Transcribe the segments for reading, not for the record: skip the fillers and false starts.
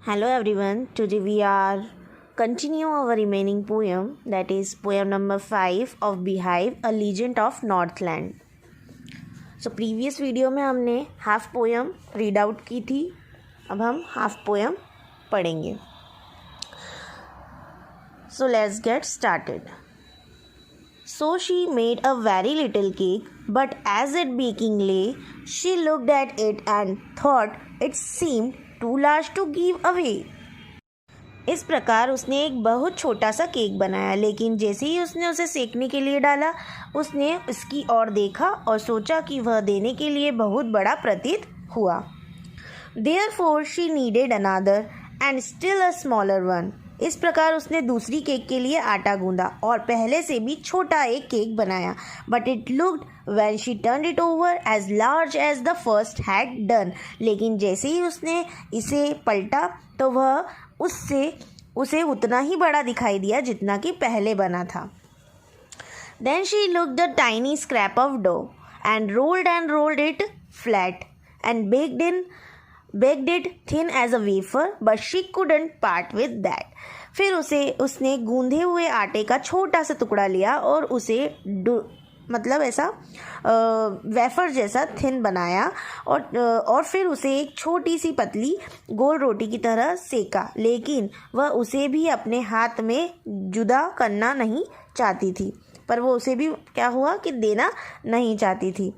Hello everyone, today we are continue our remaining poem, that is poem number 5 of Beehive, A Legend of Northland. So previous video में हमने half poem read out की थी, अब हम half poem पढ़ेंगे. So let's get started. So she made a very little cake, but as it baking lay, she looked at it and thought it seemed too large to give away. इस प्रकार उसने एक बहुत छोटा सा cake बनाया, लेकिन जैसे ही उसने उसे सेकने के लिए डाला, उसने इसकी ओर देखा और सोचा कि वह देने के लिए बहुत बड़ा प्रतीत हुआ. Therefore she needed another and still a smaller one. इस प्रकार उसने दूसरी केक के लिए आटा गूंदा और पहले से भी छोटा एक केक बनाया. But it looked when she turned it over as large as the first had done. लेकिन जैसे ही उसने इसे पलटा तो वह उसे उतना ही बड़ा दिखाई दिया जितना कि पहले बना था. Then she looked a tiny scrap of dough and rolled it flat and baked it thin as a wafer, but she couldn't part with that. फिर उसने गूंधे हुए आटे का छोटा सा टुकड़ा लिया और उसे मतलब ऐसा वेफर जैसा थिन बनाया और फिर उसे एक छोटी सी पतली गोल रोटी की तरह सेका, लेकिन वह उसे भी अपने हाथ में जुदा करना नहीं चाहती थी, पर वो उसे भी क्या हुआ कि देना नहीं चाहती थी.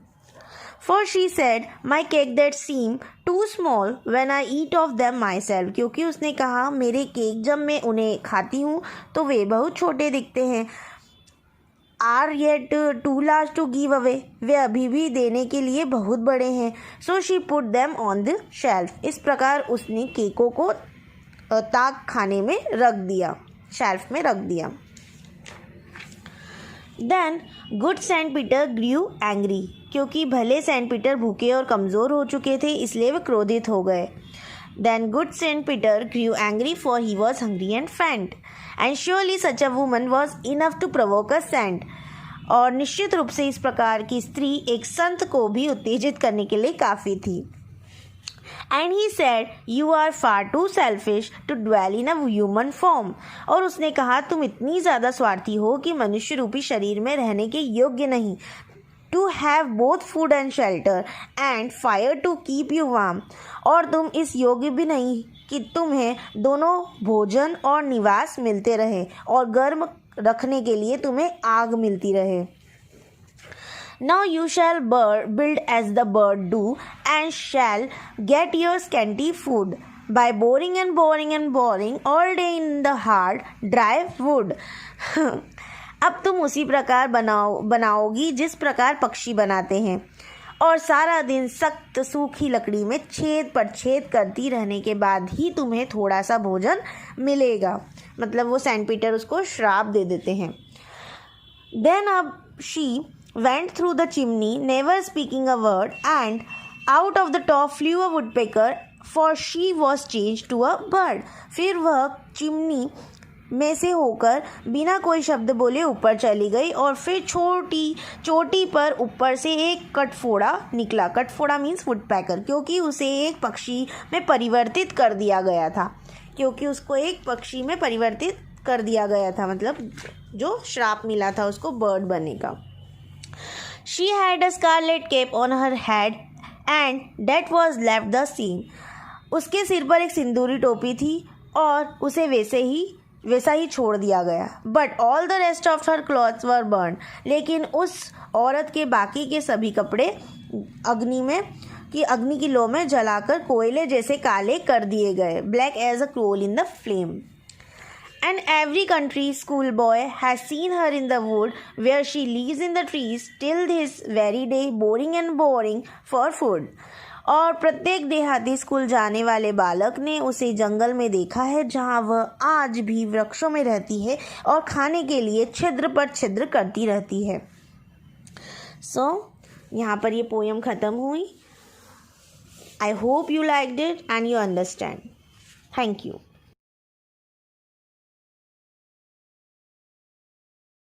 For she said, my cake that seem too small when I eat of them myself. क्योंकि उसने कहा मेरे केक जब मैं उन्हें खाती हूँ तो वे बहुत छोटे दिखते हैं. Are yet too large to give away. वे अभी भी देने के लिए बहुत बड़े हैं. So she put them on the shelf. इस प्रकार उसने केकों को ताक खाने में रख दिया, शेल्फ में रख दिया. Then good Saint Peter grew angry. क्योंकि भले सेंट पीटर भूखे और कमज़ोर हो चुके थे, इसलिए वे क्रोधित हो गए. Then good Saint Peter grew angry, for he was hungry and faint. And surely such a woman was enough to provoke a saint. और निश्चित रूप से इस प्रकार की स्त्री एक संत को भी उत्तेजित करने के लिए काफ़ी थी. And he said, you are far too selfish to dwell in a human form. और उसने कहा तुम इतनी ज़्यादा स्वार्थी हो कि मनुष्य रूपी शरीर में रहने के योग्य नहीं. To have both food and shelter and fire to keep you warm. और तुम इस योग्य भी नहीं कि तुम्हें दोनों भोजन और निवास मिलते रहे और गर्म रखने के लिए तुम्हें आग मिलती रहे. Now you shall build as the bird do and shall get your scanty food by boring all day in the hard dry wood. अब तुम उसी प्रकार बनाओगी जिस प्रकार पक्षी बनाते हैं और सारा दिन सख्त सूखी लकड़ी में छेद पर छेद करती रहने के बाद ही तुम्हें थोड़ा सा भोजन मिलेगा. मतलब वो सेंट पीटर उसको श्राप दे देते हैं. Then up she went through the chimney, never speaking a word, and out of the top flew a woodpecker, for she was changed to a bird. फिर वह चिमनी में से होकर बिना कोई शब्द बोले ऊपर चली गई और फिर चोटी पर ऊपर से एक कटफोड़ा निकला. कटफोड़ा मीन्स वुडपेकर, क्योंकि उसे एक पक्षी में परिवर्तित कर दिया गया था. मतलब जो श्राप मिला था उसको बर्ड बने का. She had a scarlet cape on her head and that was left the same. उसके सिर पर एक सिंदूरी टोपी थी और उसे वैसा ही छोड़ दिया गया. But all the rest of her clothes were burned. लेकिन उस औरत के बाकी के सभी कपड़े अग्नि की लो में जलाकर कोयले जैसे काले कर दिए गए. Black as a coal in the flame. And every country schoolboy has seen her in the wood where she lives in the trees till this very day, boring for food. और प्रत्येक देहाती स्कूल जाने वाले बालक ने उसे जंगल में देखा है जहाँ वह आज भी वृक्षों में रहती है और खाने के लिए छिद्र पर छिद्र करती रहती है. सो यहाँ पर ये पोएम ख़त्म हुई. I hope you liked it and you understand. Thank you.